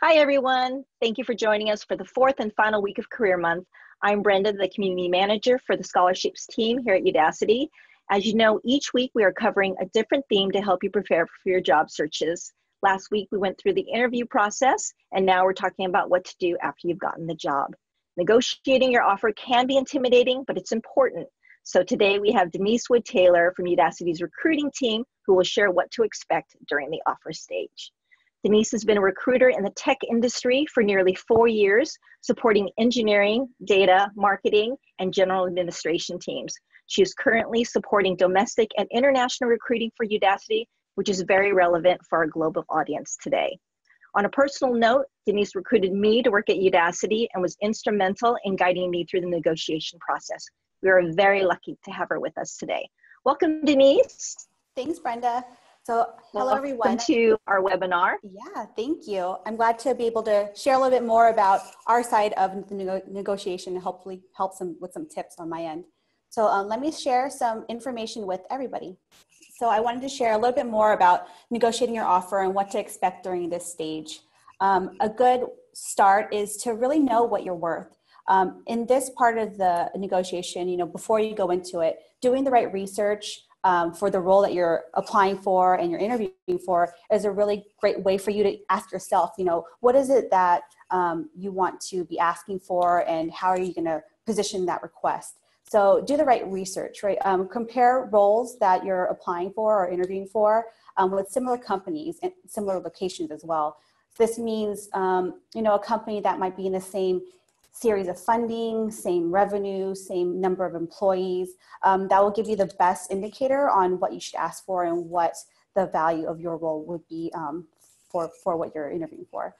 Hi, everyone. Thank you for joining us for the fourth and final week of Career Month. I'm Brenda, the Community Manager for the Scholarships team here at Udacity. As you know, each week we are covering a different theme to help you prepare for your job searches. Last week we went through the interview process, and now we're talking about what to do after you've gotten the job. Negotiating your offer can be intimidating, but it's important. So today we have Denise Wood-Taylor from Udacity's recruiting team who will share what to expect during the offer stage. Denise has been a recruiter in the tech industry for nearly 4 years, supporting engineering, data, marketing, and general administration teams. She is currently supporting domestic and international recruiting for Udacity, which is very relevant for our global audience today. On a personal note, Denise recruited me to work at Udacity and was instrumental in guiding me through the negotiation process. We are very lucky to have her with us today. Welcome, Denise. Thanks, Brenda. So hello, everyone. Welcome to our webinar. Yeah, thank you. I'm glad to be able to share a little bit more about our side of the negotiation and hopefully help with some tips on my end. So let me share some information with everybody. So I wanted to share a little bit more about negotiating your offer and what to expect during this stage. A good start is to really know what you're worth. In this part of the negotiation, before you go into it, doing the right research for the role that you're applying for and you're interviewing for is a really great way for you to ask yourself, what is it that you want to be asking for and how are you going to position that request? So do the right research, right? Compare roles that you're applying for or interviewing for with similar companies and similar locations as well. This means, a company that might be in the same series of funding, same revenue, same number of employees, that will give you the best indicator on what you should ask for and what the value of your role would be for what you're interviewing for.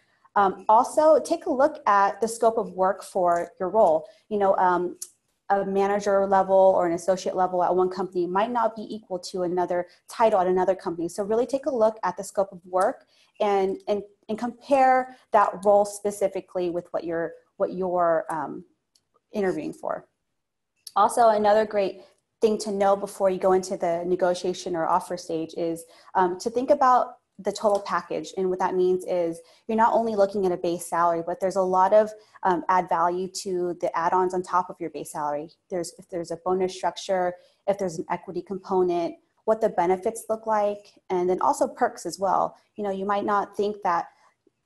Also, take a look at the scope of work for your role. A manager level or an associate level at one company might not be equal to another title at another company. So really take a look at the scope of work and compare that role specifically with what you're interviewing for. Also, another great thing to know before you go into the negotiation or offer stage is to think about the total package. And what that means is you're not only looking at a base salary, but there's a lot of add value to the add-ons on top of your base salary. If there's a bonus structure, if there's an equity component, what the benefits look like, and then also perks as well. You might not think that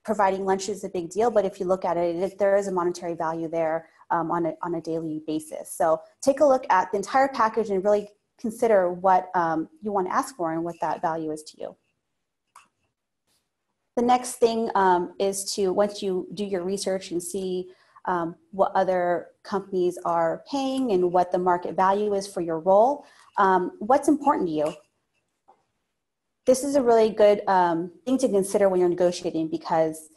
providing lunch is a big deal, but if you look at it, there is a monetary value there on a daily basis. So take a look at the entire package and really consider what you want to ask for and what that value is to you. The next thing is to, once you do your research and see what other companies are paying and what the market value is for your role, what's important to you? This is a really good thing to consider when you're negotiating because,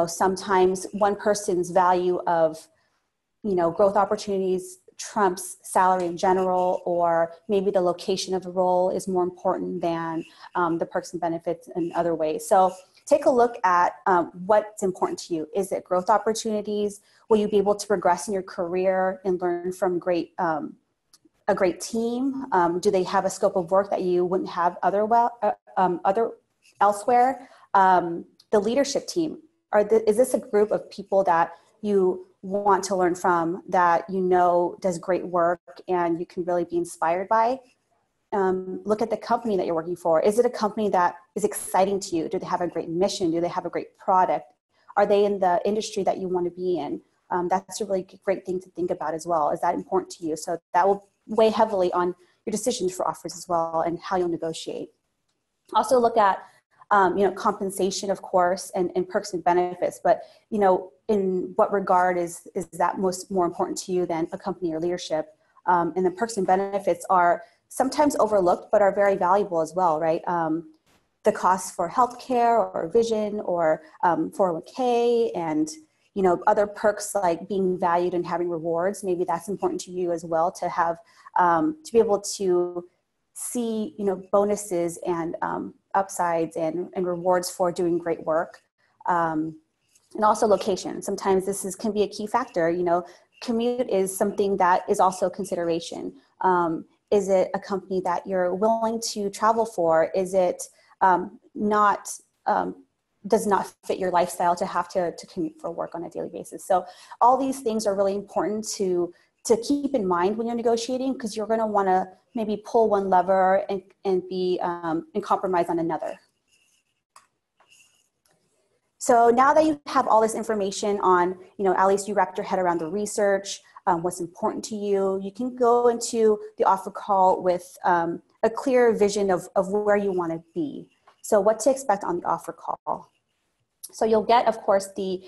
sometimes one person's value of, growth opportunities trumps salary in general, or maybe the location of the role is more important than the perks and benefits in other ways. So take a look at what's important to you. Is it growth opportunities? Will you be able to progress in your career and learn from a great team? Do they have a scope of work that you wouldn't have elsewhere? The leadership team, is this a group of people that you want to learn from, that does great work and you can really be inspired by? Look at the company that you're working for. Is it a company that is exciting to you? Do they have a great mission? Do they have a great product? Are they in the industry that you want to be in? That's a really great thing to think about as well. Is that important to you? So that will weigh heavily on your decisions for offers as well and how you'll negotiate. Also look at compensation, of course, and perks and benefits, but in what regard is that more important to you than a company or leadership? And the perks and benefits are sometimes overlooked, but are very valuable as well, right? The costs for healthcare or vision or 401k and other perks like being valued and having rewards. Maybe that's important to you as well, to have to be able to see bonuses and upsides and rewards for doing great work. And also location. Sometimes can be a key factor. Commute is something that is also a consideration. Is it a company that you're willing to travel for? Is it not does not fit your lifestyle to have to commute for work on a daily basis. So all these things are really important to keep in mind when you're negotiating, because you're going to want to maybe pull one lever and be and compromise on another. So now that you have all this information on, at least you wrapped your head around the research, what's important to you, you can go into the offer call with a clear vision of where you want to be. So what to expect on the offer call. So you'll get, of course, the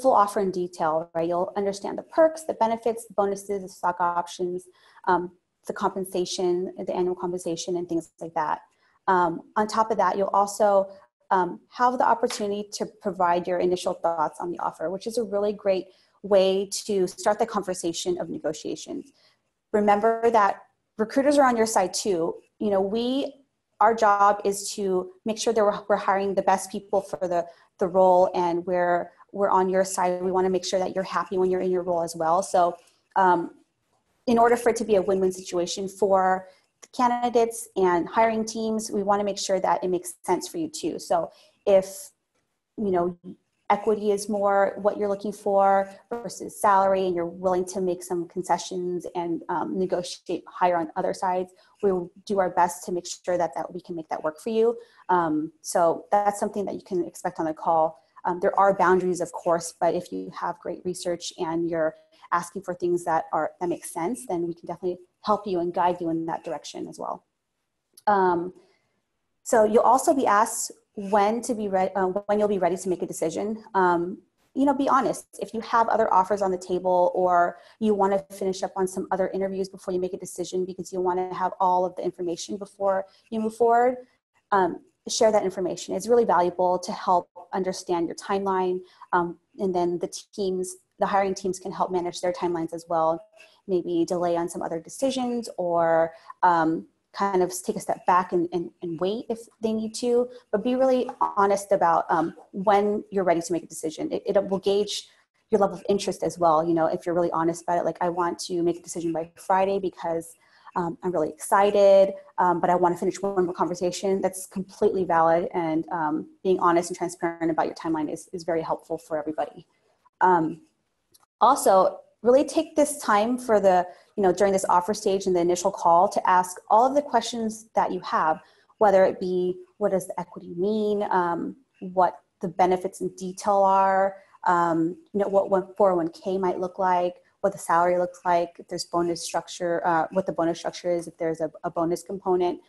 full offer in detail, right? You'll understand the perks, the benefits, the bonuses, the stock options, the compensation, the annual compensation, and things like that. On top of that, you'll also have the opportunity to provide your initial thoughts on the offer, which is a really great way to start the conversation of negotiations. Remember that recruiters are on your side too. Our job is to make sure that we're hiring the best people for the role, and we're on your side. We want to make sure that you're happy when you're in your role as well. So in order for it to be a win-win situation for the candidates and hiring teams, we want to make sure that it makes sense for you too. So if, equity is more what you're looking for versus salary, and you're willing to make some concessions and negotiate higher on other sides, we'll do our best to make sure that we can make that work for you. So that's something that you can expect on the call. There are boundaries, of course, but if you have great research and you're asking for things that make sense, then we can definitely help you and guide you in that direction as well. So you'll also be asked when you'll be ready to make a decision. Be honest. If you have other offers on the table, or you want to finish up on some other interviews before you make a decision because you want to have all of the information before you move forward, share that information. It's really valuable to help understand your timeline, and then the hiring teams can help manage their timelines as well. Maybe delay on some other decisions, or kind of take a step back and wait if they need to, but be really honest about when you're ready to make a decision. It will gauge your level of interest as well. If you're really honest about it, like, I want to make a decision by Friday because I'm really excited, but I want to finish one more conversation. That's completely valid, and being honest and transparent about your timeline is very helpful for everybody. Also, really take this time for during this offer stage and the initial call to ask all of the questions that you have, whether it be, what does the equity mean? What the benefits in detail are, what 401k might look like, what the salary looks like, if there's bonus structure, what the bonus structure is, if there's a bonus component.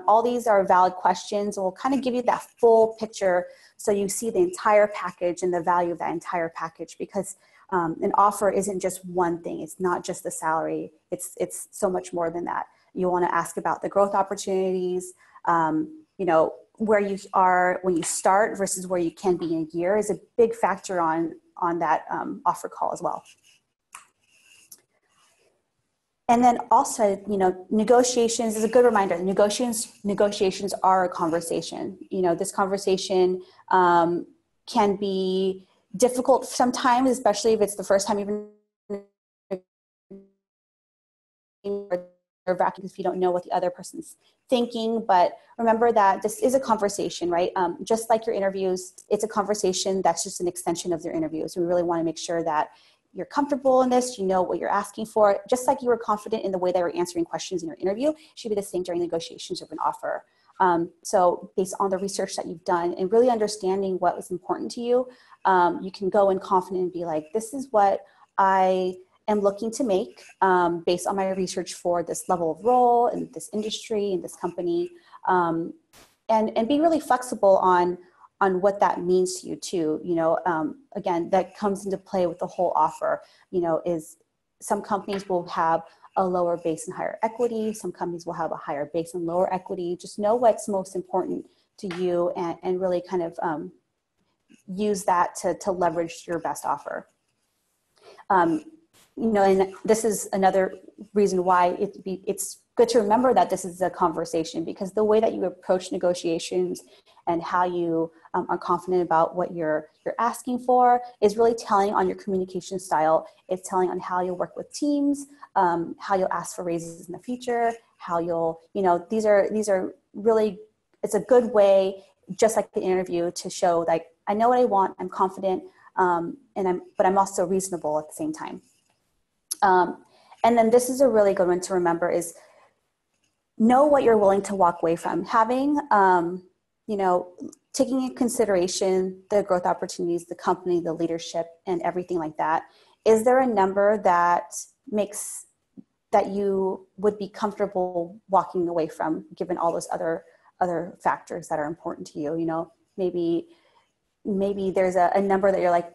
All these are valid questions. We'll kind of give you that full picture so you see the entire package and the value of that entire package, because an offer isn't just one thing. It's not just the salary. It's so much more than that. You want to ask about the growth opportunities, where you are when you start versus where you can be in a year is a big factor on that offer call as well. And then also, negotiations is a good reminder. Negotiations are a conversation. This conversation can be difficult sometimes, especially if it's the first time you've been nerve-wracking if you don't know what the other person's thinking. But remember that this is a conversation, right? Just like your interviews, it's a conversation that's just an extension of your interviews. We really want to make sure that you're comfortable in this, you know what you're asking for. Just like you were confident in the way they were answering questions in your interview, it should be the same during negotiations of an offer. So based on the research that you've done and really understanding what was important to you, you can go in confident and be like, this is what I am looking to make based on my research for this level of role in this industry, in this company, and be really flexible on what that means to you too. Again, that comes into play with the whole offer, is some companies will have a lower base and higher equity. Some companies will have a higher base and lower equity. Just know what's most important to you and really kind of use that to leverage your best offer. And this is another reason why it's good to remember that this is a conversation, because the way that you approach negotiations and how you are confident about what you're asking for is really telling on your communication style. It's telling on how you'll work with teams, how you'll ask for raises in the future, how you'll, these are really, it's a good way, just like the interview, to show like I know what I want, I'm confident, but I'm also reasonable at the same time. And then this is a really good one to remember is know what you're willing to walk away from. Having, taking into consideration the growth opportunities, the company, the leadership, and everything like that. Is there a number that you would be comfortable walking away from, given all those other factors that are important to you? Maybe there's a number that you're like,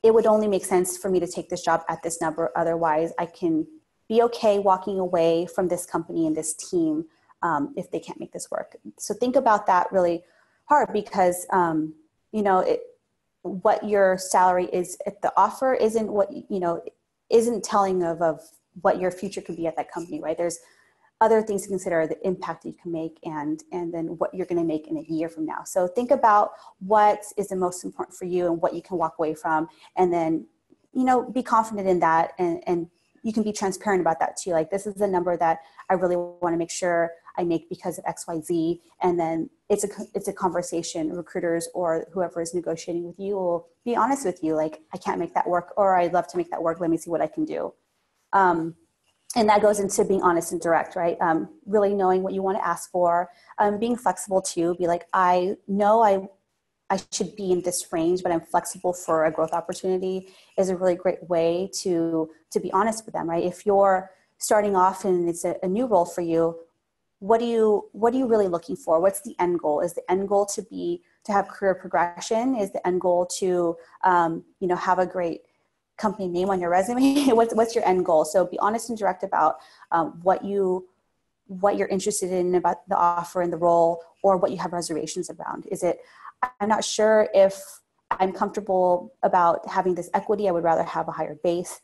it would only make sense for me to take this job at this number. Otherwise, I can be okay walking away from this company and this team if they can't make this work. So think about that really hard, because what your salary is at the offer isn't what isn't telling of what your future could be at that company, right? There's other things to consider, the impact that you can make, and then what you're going to make in a year from now. So think about what is the most important for you and what you can walk away from, and then be confident in that, and you can be transparent about that too. Like, this is the number that I really want to make sure I make because of XYZ. And then it's a conversation. Recruiters or whoever is negotiating with you will be honest with you. Like, I can't make that work, or I'd love to make that work. Let me see what I can do. And that goes into being honest and direct, right? Really knowing what you want to ask for, being flexible too. Be like, I know I should be in this range, but I'm flexible for a growth opportunity is a really great way to be honest with them, right? If you're starting off and it's a new role for you, what are you really looking for? What's the end goal? Is the end goal to have career progression? Is the end goal to, have a great company name on your resume? What's your end goal? So be honest and direct about what you're interested in about the offer and the role, or what you have reservations around. Is it, I'm not sure if I'm comfortable about having this equity, I would rather have a higher base.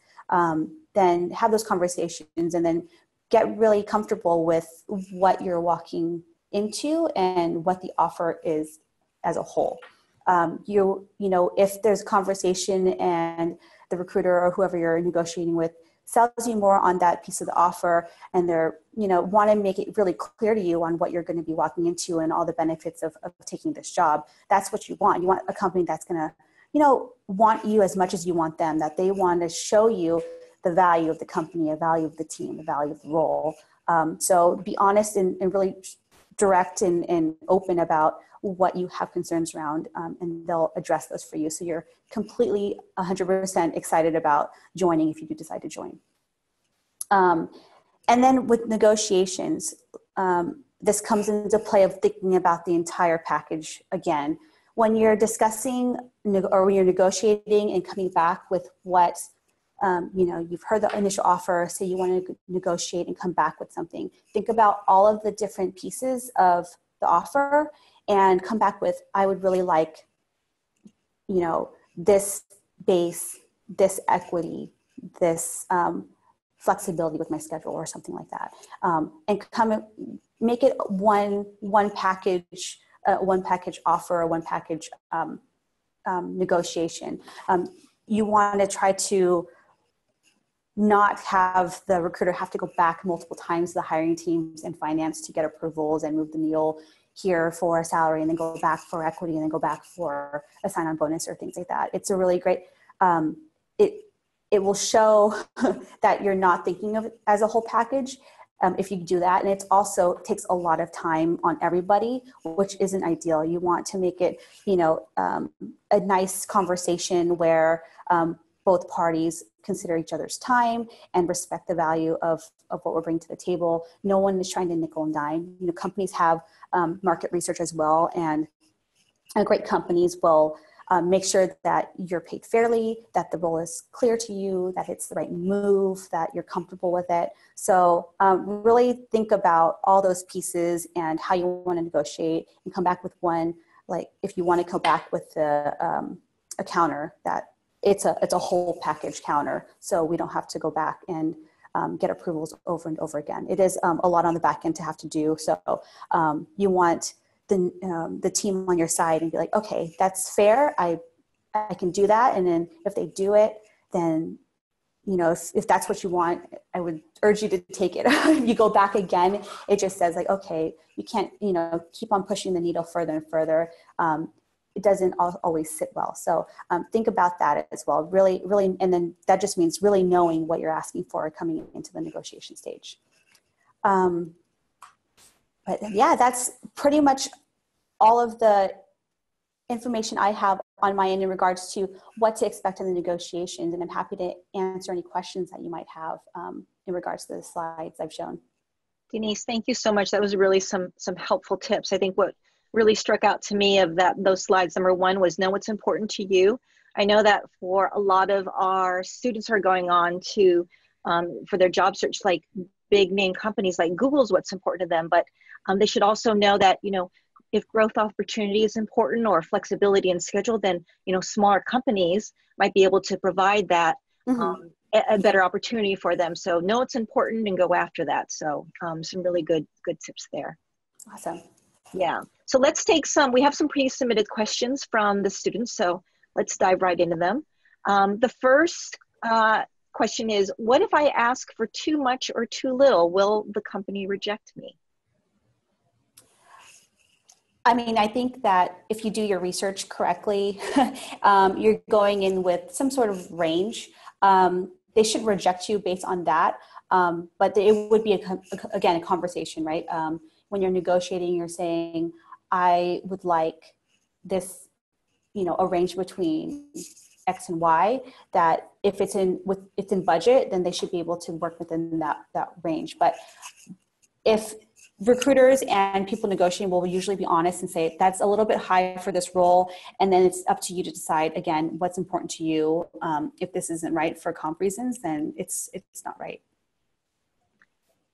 Then have those conversations, and then get really comfortable with what you're walking into and what the offer is as a whole. If there's a conversation and the recruiter or whoever you're negotiating with sells you more on that piece of the offer, and they're, want to make it really clear to you on what you're going to be walking into and all the benefits of taking this job. That's what you want. You want a company that's going to, want you as much as you want them, that they want to show you the value of the company, the value of the team, the value of the role. So be honest and really direct and open about what you have concerns around, and they'll address those for you. So you're completely 100% excited about joining if you do decide to join. And then with negotiations, this comes into play of thinking about the entire package again. When you're discussing or when you're negotiating and coming back with what, you've heard the initial offer, say you want to negotiate and come back with something. Think about all of the different pieces of the offer and come back with, I would really like, this base, this equity, this flexibility with my schedule or something like that. And make it one package offer, or one package negotiation. You want to try to not have the recruiter have to go back multiple times to the hiring teams and finance to get approvals and move the needle here for a salary, and then go back for equity, and then go back for a sign-on bonus or things like that. It's a really great, it will show that you're not thinking of it as a whole package if you do that. And it also takes a lot of time on everybody, which isn't ideal. You want to make it, a nice conversation where both parties consider each other's time and respect the value of what we're bringing to the table. No one is trying to nickel and dime. Companies have market research as well, and great companies will make sure that you're paid fairly, that the role is clear to you, that it's the right move, that you're comfortable with it. So really think about all those pieces and how you want to negotiate, and come back with one, like if you want to come back with a counter, that it's a whole package counter, so we don't have to go back and get approvals over and over again. It is a lot on the back end to have to do. So you want the team on your side and be like, okay, that's fair. I can do that. And then if they do it, then, if that's what you want, I would urge you to take it. If you go back again, it just says like, okay, you can't, keep on pushing the needle further and further. it doesn't always sit well. So think about that as well. Really, really, and then that just means really knowing what you're asking for coming into the negotiation stage. But yeah, that's pretty much all of the information I have on my end in regards to what to expect in the negotiations. And I'm happy to answer any questions that you might have in regards to the slides I've shown. Denise, thank you so much. That was really some helpful tips. I think what really struck out to me of those slides, number one, was know what's important to you. I know that for a lot of our students who are going on to for their job search, like big name companies like Google is what's important to them, but they should also know that, you know, if growth opportunity is important or flexibility in schedule, then, you know, smaller companies might be able to provide that a better opportunity for them. So know it's important and go after that. So some really good tips there. Awesome. Yeah. So let's take we have some pre-submitted questions from the students. So let's dive right into them. The first question is, what if I ask for too much or too little? Will the company reject me? I mean, I think that if you do your research correctly, you're going in with some sort of range. They should reject you based on that. But it would be, again, a conversation, right? When you're negotiating, you're saying, I would like this, you know, a range between X and Y, that if it's in budget, then they should be able to work within that range. But if recruiters and people negotiating will usually be honest and say, that's a little bit high for this role. And then it's up to you to decide, again, what's important to you. If this isn't right for comp reasons, then it's not right.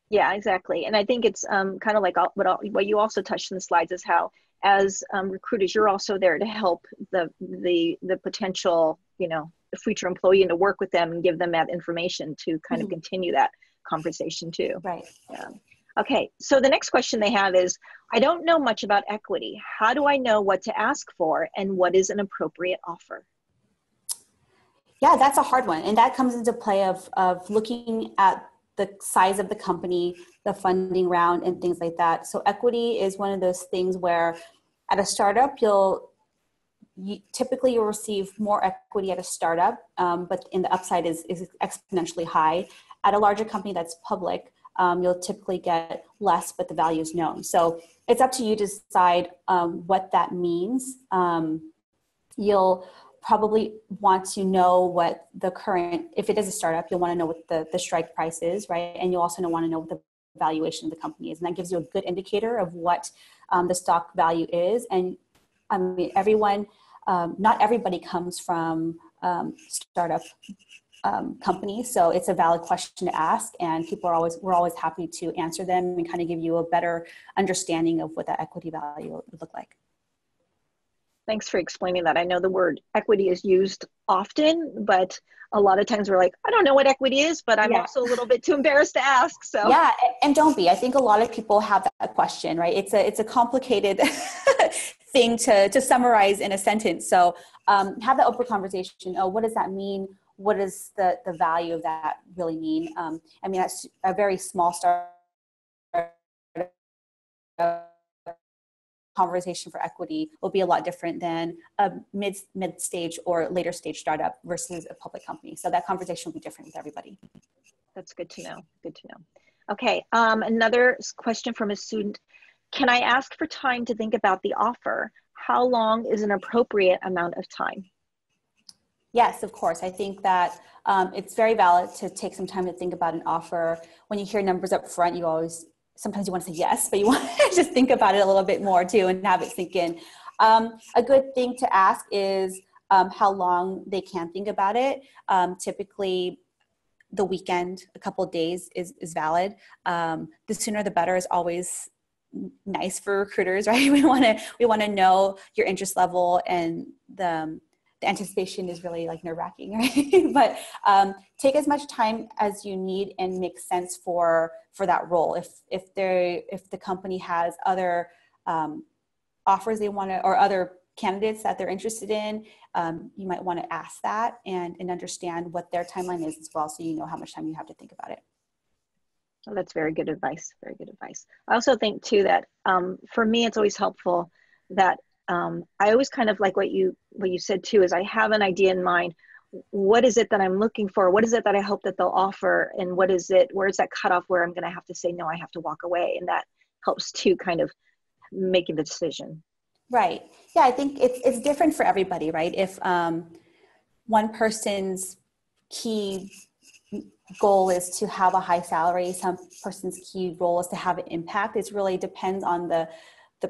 Yeah, exactly. And I think it's kind of like what you also touched in the slides is how, as recruiters, you're also there to help the potential, you know, the future employee, and to work with them and give them that information to kind of continue that conversation too. Right. Yeah. Okay. So the next question they have is, I don't know much about equity. How do I know what to ask for and what is an appropriate offer? Yeah, that's a hard one. And that comes into play of looking at the size of the company, the funding round, and things like that. So equity is one of those things where at a startup, typically you'll receive more equity at a startup, but in the upside is exponentially high. At a larger company that's public, you'll typically get less, but the value is known. So it's up to you to decide what that means. You'll probably want to know what the current, if it is a startup, you'll want to know what the strike price is, right? And you'll also want to know what the valuation of the company is. And that gives you a good indicator of what the stock value is. And I mean, not everybody comes from startup companies. So it's a valid question to ask, and we're always happy to answer them and kind of give you a better understanding of what that equity value would look like. Thanks for explaining that. I know the word equity is used often, but a lot of times we're like, I don't know what equity is, but I'm also a little bit too embarrassed to ask. So yeah, and don't be. I think a lot of people have that question, right? It's a complicated thing to summarize in a sentence. So have that open conversation. Oh, what does that mean? What does the value of that really mean? I mean, that's a very small start conversation for equity will be a lot different than a mid-stage or later stage startup versus a public company. So that conversation will be different with everybody. That's good to know. Good to know. Okay. Another question from a student. Can I ask for time to think about the offer? How long is an appropriate amount of time? Yes, of course. I think that it's very valid to take some time to think about an offer. When you hear numbers up front, sometimes you want to say yes, but you want to just think about it a little bit more too and have it sink in. A good thing to ask is how long they can think about it. Typically, the weekend, a couple of days is valid. The sooner the better is always nice for recruiters, right? We want to know your interest level, and the anticipation is really like nerve-wracking, right? But take as much time as you need and make sense for that role. If the company has other offers they want to, or other candidates that they're interested in, you might want to ask that and understand what their timeline is as well, so you know how much time you have to think about it. Oh, that's very good advice. Very good advice. I also think too that for me, it's always helpful that I always kind of like what you said too, is I have an idea in mind. What is it that I'm looking for? What is it that I hope that they'll offer? And where's that cutoff where I'm going to have to say, no, I have to walk away? And that helps to kind of making the decision. Right. Yeah, I think it's different for everybody, right? If one person's key goal is to have a high salary, some person's key role is to have an impact. It really depends on the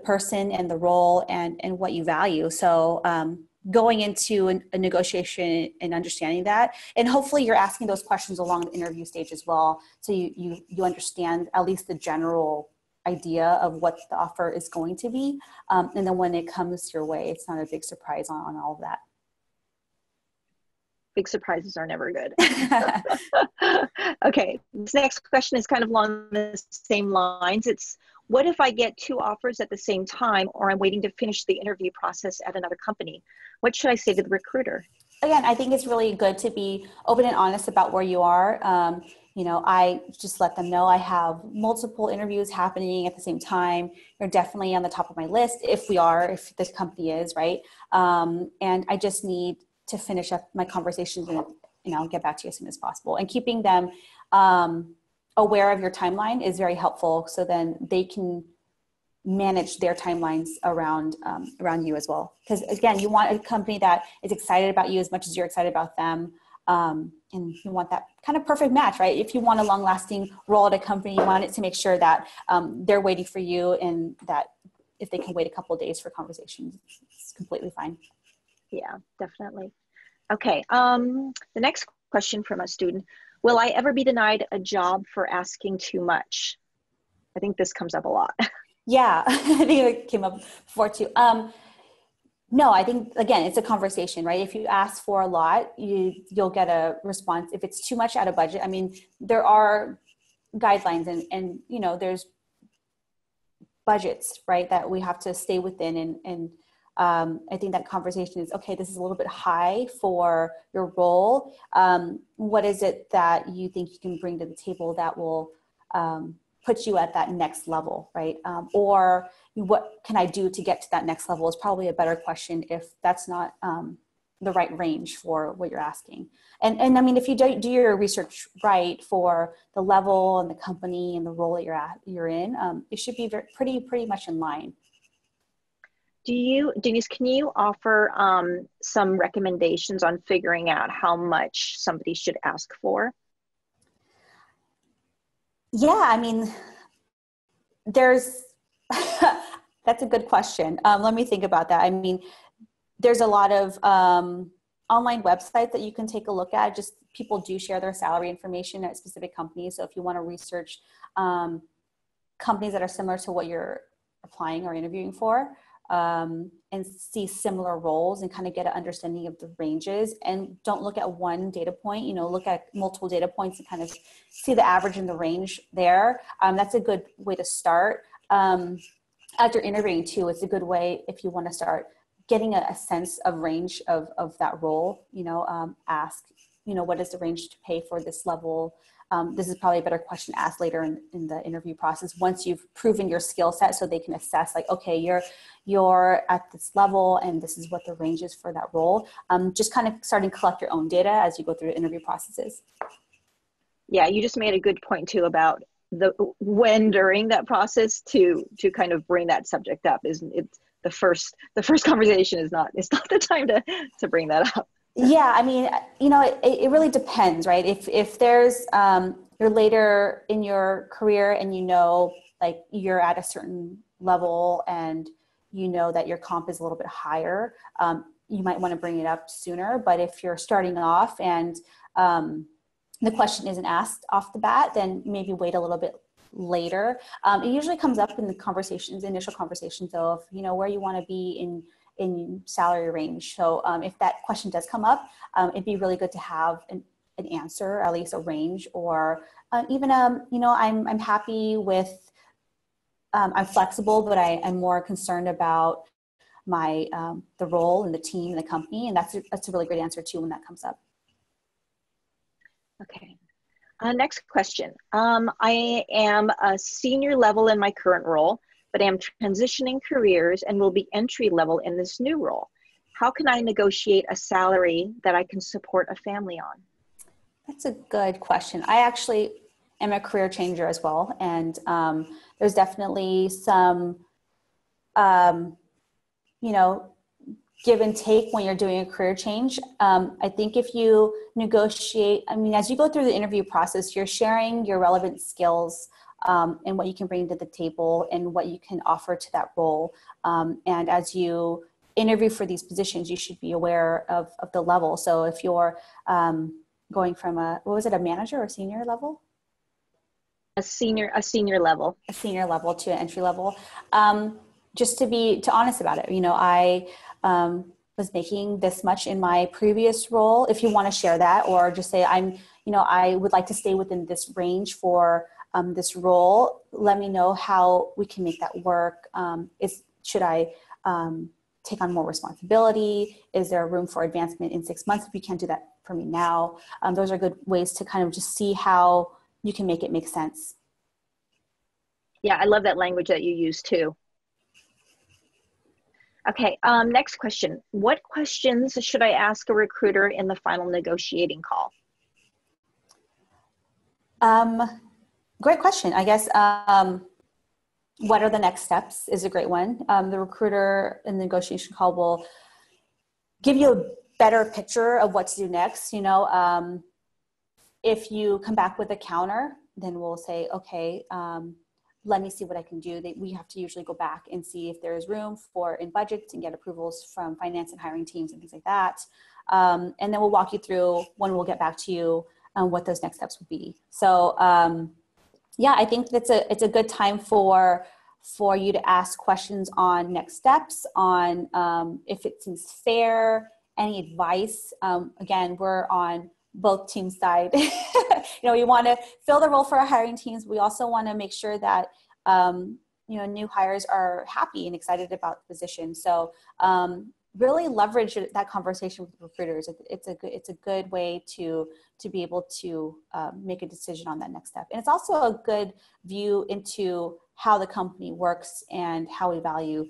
person and the role and what you value. So going into a negotiation and understanding that, and hopefully you're asking those questions along the interview stage as well, so you understand at least the general idea of what the offer is going to be, and then when it comes your way, it's not a big surprise on all of that. Big surprises are never good. Okay, this next question is kind of along the same lines. It's, what if I get 2 offers at the same time, or I'm waiting to finish the interview process at another company? What should I say to the recruiter? Again, I think it's really good to be open and honest about where you are. I just let them know I have multiple interviews happening at the same time. You're definitely on the top of my list if this company is, right? And I just need to finish up my conversations and get back to you as soon as possible. And keeping them aware of your timeline is very helpful, so then they can manage their timelines around you as well. Because again, you want a company that is excited about you as much as you're excited about them. And you want that kind of perfect match, right? If you want a long-lasting role at a company, you want it to make sure that they're waiting for you, and that if they can wait a couple of days for conversations, it's completely fine. Yeah, definitely. Okay, the next question from a student: will I ever be denied a job for asking too much? I think this comes up a lot. Yeah, I think it came up before too. No, I think, again, it's a conversation, right? If you ask for a lot, you'll get a response. If it's too much out of budget, I mean, there are guidelines and there's budgets, right, that we have to stay within. And I think that conversation is, okay, this is a little bit high for your role. What is it that you think you can bring to the table that will put you at that next level, right? Or what can I do to get to that next level is probably a better question if that's not the right range for what you're asking. And I mean, if you do your research right for the level and the company and the role that you're in, it should be pretty much in line. Denise, can you offer some recommendations on figuring out how much somebody should ask for? Yeah, I mean, that's a good question. Let me think about that. I mean, there's a lot of online websites that you can take a look at. Just people do share their salary information at specific companies. So if you want to research companies that are similar to what you're applying or interviewing for, and see similar roles and kind of get an understanding of the ranges, and don't look at one data point, look at multiple data points and kind of see the average and the range there. That's a good way to start. As you're interviewing too, it's a good way if you want to start getting a sense of range of that role, ask, what is the range to pay for this level? This is probably a better question to ask later in the interview process, once you've proven your skill set, so they can assess like, okay, you're at this level and this is what the range is for that role. Just kind of starting to collect your own data as you go through the interview processes. Yeah, you just made a good point too about when during that process to kind of bring that subject up. It's the first conversation is not the time to bring that up. Yeah, I mean, it really depends, right? If there's you're later in your career and like you're at a certain level and that your comp is a little bit higher, you might want to bring it up sooner. But if you're starting off and the question isn't asked off the bat, then maybe wait a little bit later. It usually comes up in the initial conversations, though, of where you want to be in salary range. So if that question does come up, it'd be really good to have an answer, at least a range, or even I'm happy with, I'm flexible, but I'm more concerned about my the role and the team and the company, and that's a really great answer too when that comes up. Okay. Next question. I am a senior level in my current role, but am transitioning careers and will be entry level in this new role. How can I negotiate a salary that I can support a family on? That's a good question. I actually am a career changer as well. And there's definitely some, you know, give and take when you're doing a career change. I think if you negotiate, I mean, as you go through the interview process, you're sharing your relevant skills and what you can bring to the table and what you can offer to that role. And as you interview for these positions, you should be aware of the level. So if you're going from a manager or senior level? A senior level. A senior level to an entry level. Just to be honest about it, you know, I was making this much in my previous role. If you want to share that, or just say I would like to stay within this range for this role. Let me know how we can make that work. Should I take on more responsibility? Is there room for advancement in 6 months if you can't do that for me now? Those are good ways to kind of just see how you can make it make sense. Yeah, I love that language that you use too. Okay, next question. What questions should I ask a recruiter in the final negotiating call? Great question. I guess, what are the next steps is a great one. The recruiter in the negotiation call will give you a better picture of what to do next. You know, if you come back with a counter, then we'll say, okay, let me see what I can do. We have to usually go back and see if there's room for in budgets and get approvals from finance and hiring teams and things like that. And then we'll walk you through when we'll get back to you what those next steps would be. So yeah, I think it's a good time for you to ask questions on next steps, on if it seems fair, any advice. Again, we're on both teams' side. You know, we want to fill the role for our hiring teams. We also want to make sure that new hires are happy and excited about the position. So really leverage that conversation with recruiters. It's a good way to be able to make a decision on that next step. And it's also a good view into how the company works and how we value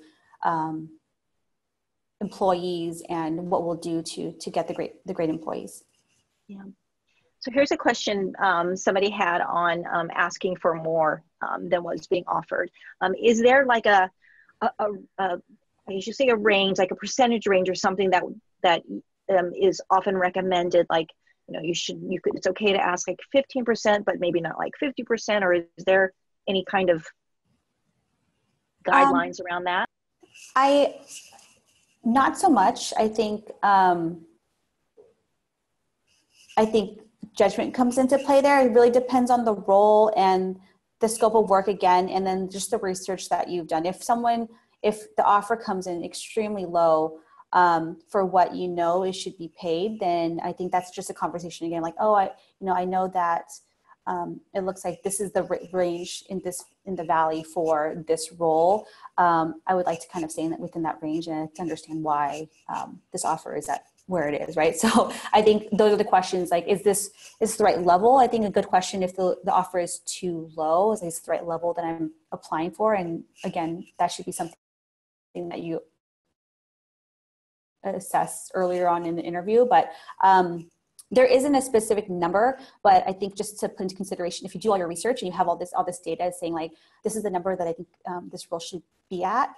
employees and what we'll do to get the great employees. Yeah. So here's a question somebody had on asking for more than what's being offered. Is there like I should say a range, like a percentage range or something that is often recommended? Like, you know, it's okay to ask like 15%, but maybe not like 50%, or is there any kind of guidelines around that? Not so much. I think judgment comes into play there. It really depends on the role and the scope of work again, and then just the research that you've done. If the offer comes in extremely low for what you know it should be paid, then I think that's just a conversation again. Like, oh, I know that it looks like this is the range in the valley for this role. I would like to kind of stay within that range and to understand why this offer is at where it is, right? So I think those are the questions, like, is this the right level? I think a good question, if the offer is too low, is this the right level that I'm applying for? And again, that should be something that you assess earlier on in the interview. But there isn't a specific number, but I think just to put into consideration, if you do all your research and you have all this data saying like, this is the number that I think this role should be at,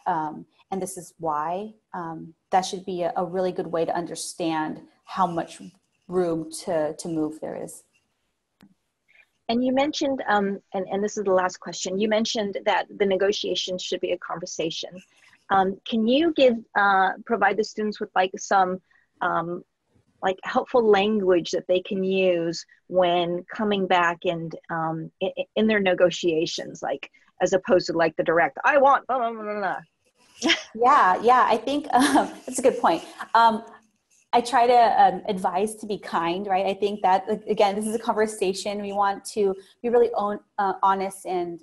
and this is why, that should be a really good way to understand how much room to move there is. And you mentioned, and this is the last question, you mentioned that the negotiations should be a conversation. Can you provide the students with like some like helpful language that they can use when coming back and in their negotiations, like as opposed to like the direct, I want blah, blah, blah, blah. Yeah, I think that's a good point. I try to advise to be kind, right? I think that, again, this is a conversation. We want to be really honest and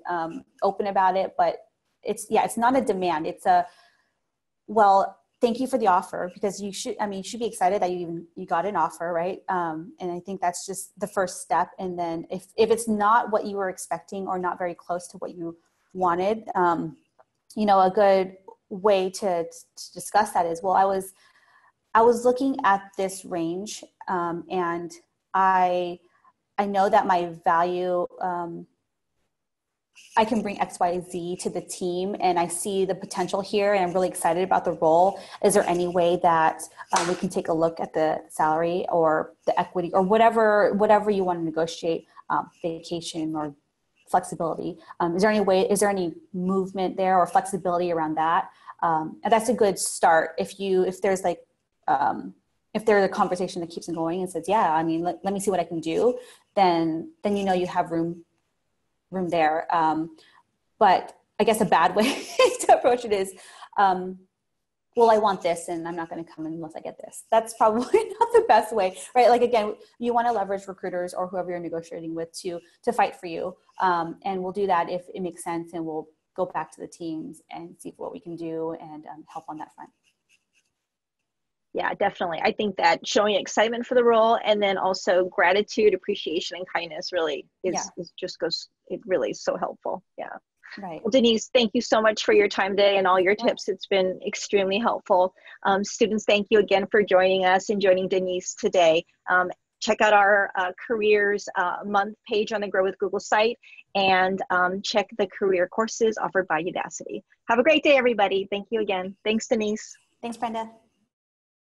open about it, but it's not a demand. It's thank you for the offer, because you should be excited that you got an offer, right? And I think that's just the first step. And then if it's not what you were expecting or not very close to what you wanted, a good way to discuss that is, well, I was looking at this range, and I know that my value, I can bring X, Y, Z to the team, and I see the potential here, and I'm really excited about the role. Is there any way that we can take a look at the salary or the equity or whatever you want to negotiate, vacation or flexibility? Is there any movement there or flexibility around that? And that's a good start. If there's a conversation that keeps on going and says, yeah, I mean, let me see what I can do, then you have room there. But I guess a bad way to approach it is, well, I want this and I'm not going to come unless I get this. That's probably not the best way, right? Like, again, you want to leverage recruiters or whoever you're negotiating with to fight for you. And we'll do that if it makes sense, and we'll go back to the teams and see what we can do and help on that front. Yeah, definitely. I think that showing excitement for the role and then also gratitude, appreciation, and kindness really is it really is so helpful. Yeah. Right. Well, Denise, thank you so much for your time today and all your tips. It's been extremely helpful. Students, thank you again for joining us and joining Denise today. Check out our careers month page on the Grow with Google site, and check the career courses offered by Udacity. Have a great day, everybody. Thank you again. Thanks, Denise. Thanks, Brenda.